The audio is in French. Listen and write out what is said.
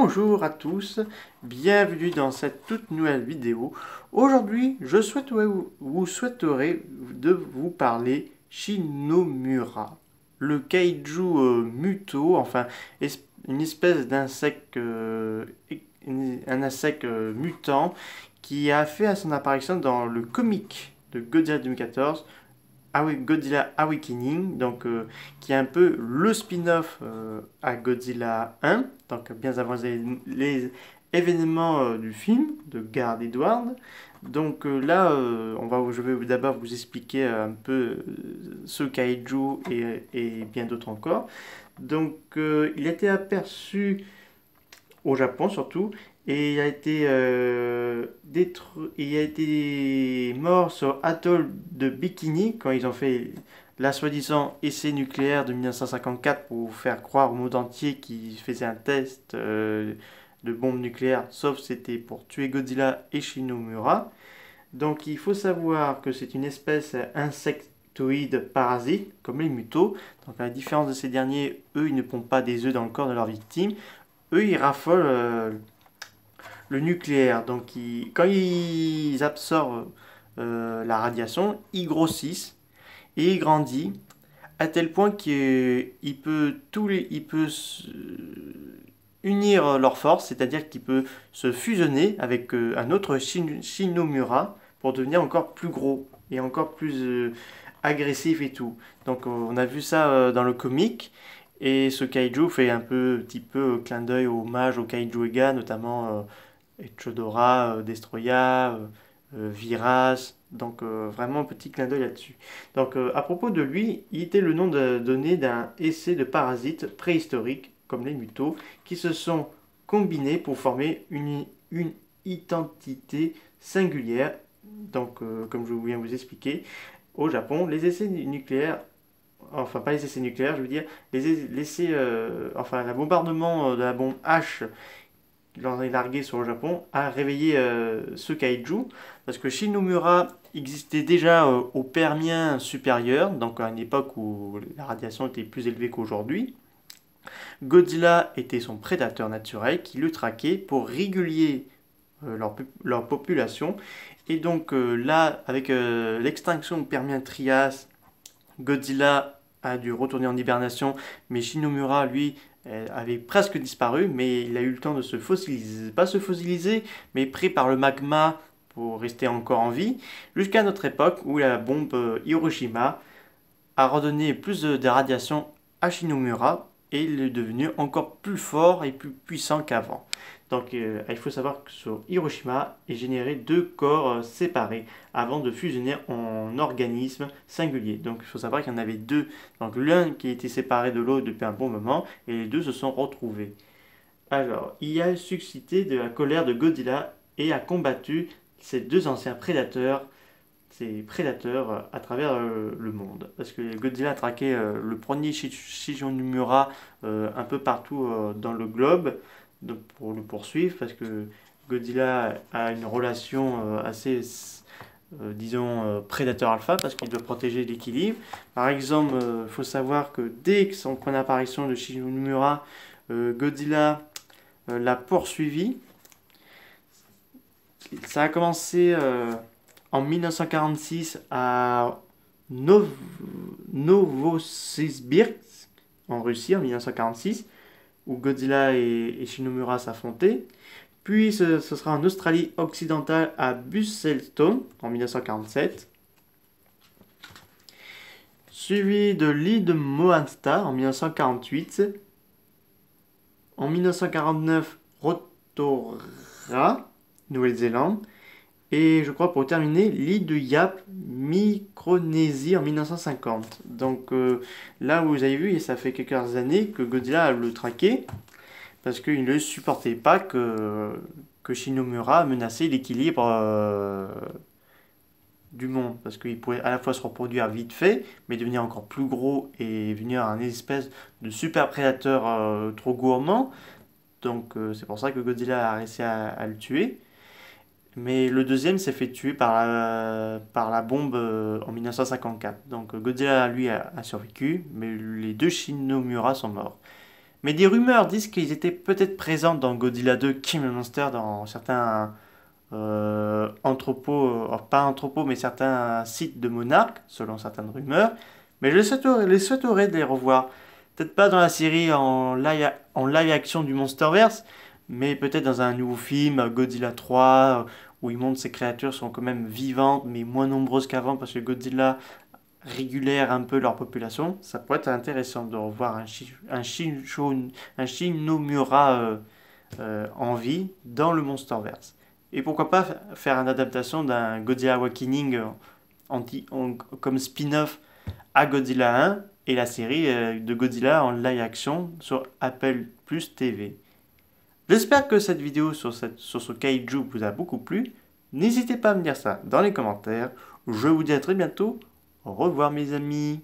Bonjour à tous, bienvenue dans cette toute nouvelle vidéo. Aujourd'hui, vous souhaiterais de vous parler Shinomura, le kaiju muto, enfin une espèce d'insecte, un insecte mutant qui a fait son apparition dans le comic de Godzilla 2014. Godzilla Awakening, qui est un peu le spin-off à Godzilla 1, donc bien avant les événements du film de Garde Edward. Je vais d'abord vous expliquer un peu ce kaiju et bien d'autres encore. Il a été aperçu au Japon surtout, et il a été mort sur atoll de Bikini quand ils ont fait la soi-disant essai nucléaire de 1954 pour faire croire au monde entier qu'ils faisaient un test de bombe nucléaire, sauf c'était pour tuer Godzilla et Shinomura. Donc il faut savoir que c'est une espèce insectoïde parasite, comme les mutos. Donc à la différence de ces derniers, eux ils ne pompent pas des œufs dans le corps de leurs victimes. Eux, ils raffolent le nucléaire. Quand ils absorbent la radiation, ils grossissent et ils grandissent à tel point qu'il peut, unir leurs forces, c'est-à-dire qu'il peut se fusionner avec un autre Shinomura pour devenir encore plus gros et encore plus agressif et tout. On a vu ça dans le comic. Et ce kaiju fait petit peu clin d'œil au hommage au kaiju Ega, notamment Echidora, Destroya, Viras. Vraiment un petit clin d'œil là-dessus. À propos de lui, il était le nom donné d'un essai de parasites préhistoriques, comme les mutos, qui se sont combinés pour former une identité singulière. Comme je viens de vous expliquer, au Japon, les essais nucléaires, enfin pas les essais nucléaires, je veux dire, le bombardement de la bombe H lors est largué sur le Japon a réveillé ce kaiju, parce que Shinomura existait déjà au Permien supérieur, donc à une époque où la radiation était plus élevée qu'aujourd'hui. Godzilla était son prédateur naturel qui le traquait pour réguler leur population. Et là, avec l'extinction Permien-Trias, Godzilla a dû retourner en hibernation, mais Shinomura, lui, avait presque disparu, mais il a eu le temps de se fossiliser, pas se fossiliser, mais pris par le magma pour rester encore en vie, jusqu'à notre époque où la bombe Hiroshima a redonné plus de radiation à Shinomura et il est devenu encore plus fort et plus puissant qu'avant. Il faut savoir que sur Hiroshima est généré deux corps séparés avant de fusionner en organismes singuliers. Donc il faut savoir qu'il y en avait deux. Donc l'un qui était séparé de l'autre depuis un bon moment et les deux se sont retrouvés. Alors, il a suscité de la colère de Godzilla et a combattu ces deux anciens prédateurs, à travers le monde. Parce que Godzilla a traqué le premier Shinomura un peu partout dans le globe pour le poursuivre, parce que Godzilla a une relation assez, disons, prédateur-alpha, parce qu'il doit protéger l'équilibre. Par exemple, il faut savoir que dès que son première apparition de Shinomura, Godzilla l'a poursuivi. Ça a commencé en 1946 à Novosibirsk, en Russie, en 1946, où Godzilla et Shinomura s'affrontaient. Puis ce sera en Australie occidentale à Busselton, en 1947. Suivi de l'île de Moanta, en 1948. En 1949, Rotorua, Nouvelle-Zélande. Et je crois pour terminer, l'île de Yap, Micronésie en 1950. Là vous avez vu, et ça fait quelques années que Godzilla le traquait, parce qu'il ne supportait pas que Shinomura menaçait l'équilibre du monde. Parce qu'il pouvait à la fois se reproduire vite fait, mais devenir encore plus gros et venir un espèce de super prédateur trop gourmand. C'est pour ça que Godzilla a réussi à le tuer. Mais le deuxième s'est fait tuer par la bombe en 1954. Godzilla, lui, a survécu, mais les deux Shinomura sont morts. Mais des rumeurs disent qu'ils étaient peut-être présents dans Godzilla 2 King of Monsters dans certains entrepôts, pas entrepôts, mais certains sites de Monarch, selon certaines rumeurs. Mais les souhaiterais de les revoir. Peut-être pas dans la série en live action du Monsterverse, mais peut-être dans un nouveau film, Godzilla 3, où ils montrent ces créatures sont quand même vivantes, mais moins nombreuses qu'avant, parce que Godzilla régulère un peu leur population. Ça pourrait être intéressant de revoir un Shin Nomura en vie dans le Monsterverse. Et pourquoi pas faire une adaptation d'un Godzilla Awakening comme spin-off à Godzilla 1 et la série de Godzilla en live action sur Apple Plus TV. J'espère que cette vidéo sur ce kaiju vous a beaucoup plu. N'hésitez pas à me dire ça dans les commentaires. Je vous dis à très bientôt. Au revoir mes amis.